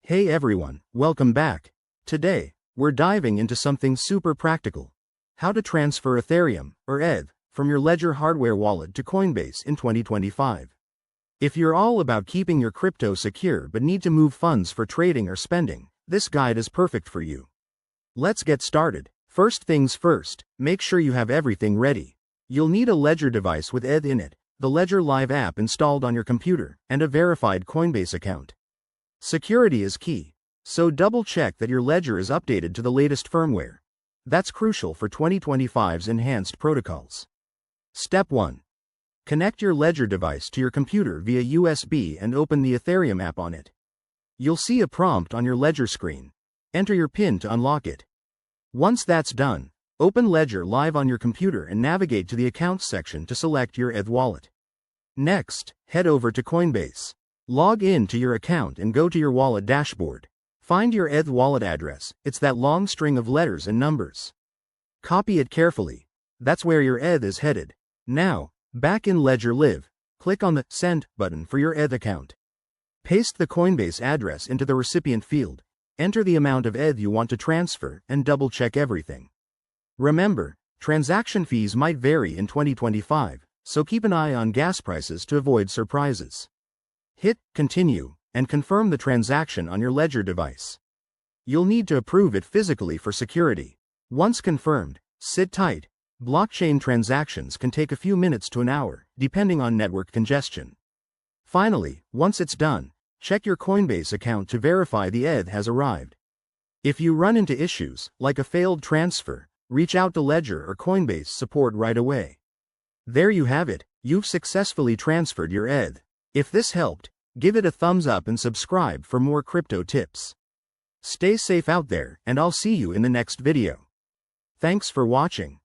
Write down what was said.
Hey everyone, welcome back. Today, we're diving into something super practical. How to transfer Ethereum, or ETH, from your Ledger hardware wallet to Coinbase in 2025. If you're all about keeping your crypto secure but need to move funds for trading or spending, this guide is perfect for you. Let's get started. First things first, make sure you have everything ready. You'll need a Ledger device with ETH in it, the Ledger Live app installed on your computer, and a verified Coinbase account. Security is key, so double-check that your Ledger is updated to the latest firmware. That's crucial for 2025's enhanced protocols. Step 1. Connect your Ledger device to your computer via USB and open the Ethereum app on it. You'll see a prompt on your Ledger screen. Enter your PIN to unlock it. Once that's done, open Ledger Live on your computer and navigate to the Accounts section to select your ETH wallet. Next, head over to Coinbase. Log in to your account and go to your wallet dashboard. Find your ETH wallet address, it's that long string of letters and numbers. Copy it carefully. That's where your ETH is headed. Now, back in Ledger Live, click on the Send button for your ETH account. Paste the Coinbase address into the recipient field, enter the amount of ETH you want to transfer, and double-check everything. Remember, transaction fees might vary in 2025, so keep an eye on gas prices to avoid surprises. Hit Continue, and confirm the transaction on your Ledger device. You'll need to approve it physically for security. Once confirmed, sit tight. Blockchain transactions can take a few minutes to an hour, depending on network congestion. Finally, once it's done, check your Coinbase account to verify the ETH has arrived. If you run into issues, like a failed transfer, reach out to Ledger or Coinbase support right away. There you have it, you've successfully transferred your ETH. If this helped, give it a thumbs up and subscribe for more crypto tips. Stay safe out there, and I'll see you in the next video. Thanks for watching.